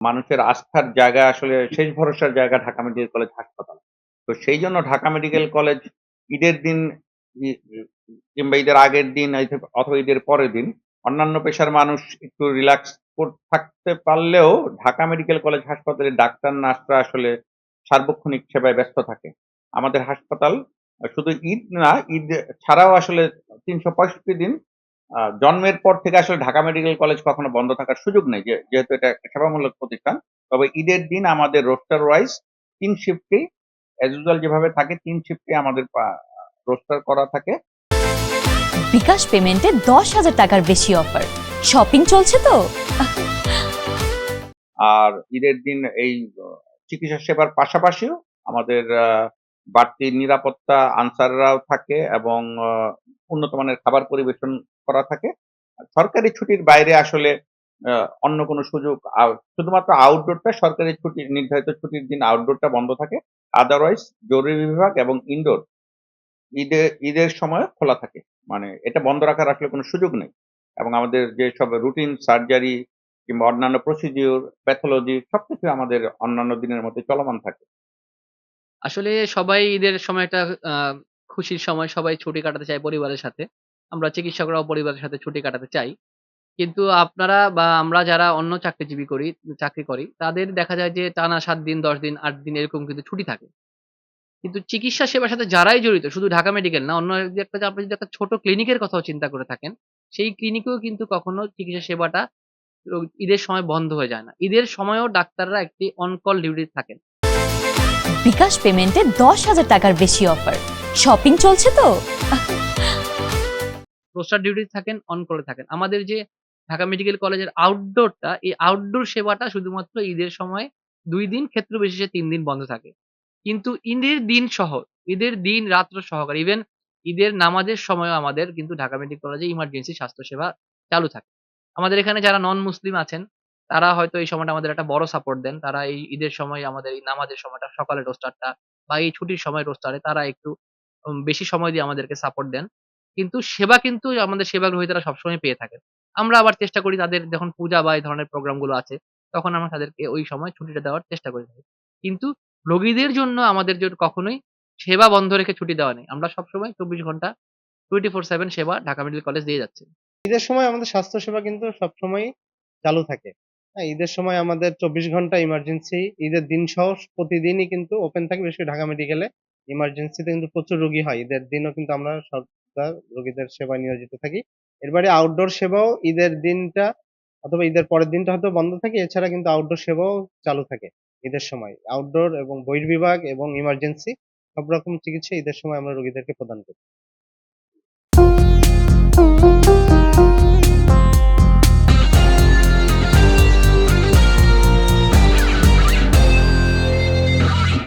মানুষের আস্থার জায়গা আসলে শেষ ভরসার জায়গা ঢাকা মেডিকেল কলেজ হাসপাতাল। তো সেইজন্য ঢাকা মেডিকেল কলেজ ঈদের দিন ই ই কিংবা ঈদের আগের দিন অথবা ঈদের পরের দিন অন্যান্য পেশার মানুষ একটু রিল্যাক্স থাকতে পারলেও ঢাকা মেডিকেল কলেজ হাসপাতালের ডাক্তার নার্সরা আসলে সার্বক্ষণিক সেবায় ব্যস্ত থাকে। আমাদের হাসপাতাল শুধু ঈদ না, ঈদ ছাড়াও আসলে ৩৬৫ দিন জন্মের পর থেকে আসলে ঢাকা মেডিকেল কলেজ কখনো বন্ধ থাকার সুযোগ নেই। যেহেতু এটা একটা সেবামূলক প্রতিষ্ঠান। তবে ঈদের দিন আমাদের রোস্টার ওয়াইজ ৩ শিফটেই এস ইউজুয়াল যেভাবে থাকে ৩ শিফটে আমাদের রোস্টার করা থাকে। বিকাশ পেমেন্টে ১০,০০০ টাকার বেশি অফার। শপিং চলছে তো? আর ঈদের দিন এই চিকিৎসা সেবার পাশাপাশিও আমাদের বাড়তি নিরাপত্তা আনসাররাও থাকে এবং উন্নত মানের খাবার পরিবেশন করা থাকে। সরকারি ছুটির বাইরে আসলে আ অন্য কোনো সুযোগ শুধুমাত্র আউটডোরটা সরকারি ছুটি নির্ধারিত ছুটির দিন আউটডোরটা বন্ধ থাকে। আদারওয়াইজ জরুরি বিভাগ এবং ইনডোর ঈদের সময় খোলা থাকে। মানে এটা বন্ধ রাখার আসলে কোনো সুযোগ নেই। এবং আমাদের যেসব রুটিন সার্জারি কিংবা অন্যান্য প্রসিডিউর, প্যাথোলজি সবকিছু আমাদের অন্যান্য দিনের মতোই চলমান থাকে। আসলে সবাই ঈদের সময়টা আ খুশির সময় সবাই ছুটি কাটাতে চায় পরিবারের সাথে। আমরা চিকিৎসকরাও পরিবারের সাথে ছুটি কাটাতে চাই। কিন্তু আপনারা বা আমরা যারা অন্য চাকরি করি, তাদের দেখা যায় যে টানা ৭ দিন, ১০ দিন, ৮ দিন এরকম কিন্তু ছুটি থাকে। কিন্তু চিকিৎসা সেবার সাথে যারাই জড়িত শুধু ঢাকা মেডিকেল না, অন্য যে একটা যে আপনি যদি একটা ছোট ক্লিনিকের কথাও চিন্তা করে থাকেন, সেই ক্লিনিকেও কিন্তু কখনো চিকিৎসা সেবাটা ঈদের সময় বন্ধ হয়ে যায় না। ঈদের সময়ও ডাক্তাররা একটি অন কল ডিউটিতে থাকেন। বিকাশ পেমেন্টে ১০,০০০ টাকার বেশি অফার। শপিং চলছে তো? রোস্টার ডিউটিতে থাকেন, অন কলে থাকেন। আমাদের যে ঢাকা মেডিকেল কলেজের আউটডোরটা, এই আউটডোর সেবাটা শুধুমাত্র ঈদের সময় ২ দিন, ক্ষেত্র বিশেষে ৩ দিন বন্ধ থাকে। কিন্তু ঈদের দিন রাত্র সহকারে ইভেন ঈদের নামাজের সময়ও আমাদের কিন্তু ঢাকা মেডিকেল কলেজে ইমার্জেন্সি স্বাস্থ্যসেবা চালু থাকে। আমাদের এখানে যারা নন মুসলিম আছেন, তারা হয়তো এই সময়টা আমাদের একটা বড় সাপোর্ট দেন। তারা এই ঈদের সময় আমাদের এই নামাজের সময়টা সকালের রোস্টারটা বা এই ছুটির সময় রোস্টারে তারা একটু বেশি সময় দিয়ে আমাদেরকে সাপোর্ট দেন। কিন্তু সেবা কিন্তু আমাদের সেবাগ্রহীতারা সবসময় পেয়ে থাকেন। আমরা আবার চেষ্টা করি তাদের যখন পূজা বা এই ধরনের প্রোগ্রাম গুলো আছে, তখন আমরা তাদেরকে ওই সময় ছুটিটা দেওয়ার চেষ্টা করে থাকি। কিন্তু রোগীদের জন্য আমাদের কখনোই সেবা বন্ধ রেখে ছুটি দেওয়া নেই। আমরা সবসময় ২৪ ঘন্টা 24/7 সেবা ঢাকা মেডিকেল কলেজ দিয়ে যাচ্ছে। ঈদের সময় আমাদের স্বাস্থ্যসেবা কিন্তু সবসময়ই চালু থাকে। হ্যাঁ? ঈদের সময় আমাদের ২৪ ঘন্টা ইমার্জেন্সি ঈদের দিনসহ প্রতিদিনই কিন্তু ওপেন থাকে। বিশেষ করে ঢাকা মেডিকেলে ইমার্জেন্সিতে কিন্তু প্রচুর রোগী হয়। ঈদের দিনও কিন্তু আমরা সর্বদা রোগীদের সেবায় নিয়োজিত থাকি। এর বাইরে আউটডোর সেবাও ঈদের দিনটা অথবা ঈদের পরের দিনটা হয়তো বন্ধ থাকে। এছাড়া কিন্তু আউটডোর সেবাও চালু থাকে ঈদের সময়। আউটডোর এবং বহির্বিভাগ এবং ইমার্জেন্সি সব রকম চিকিৎসা ঈদের সময় আমরা রোগীদেরকে প্রদান করি।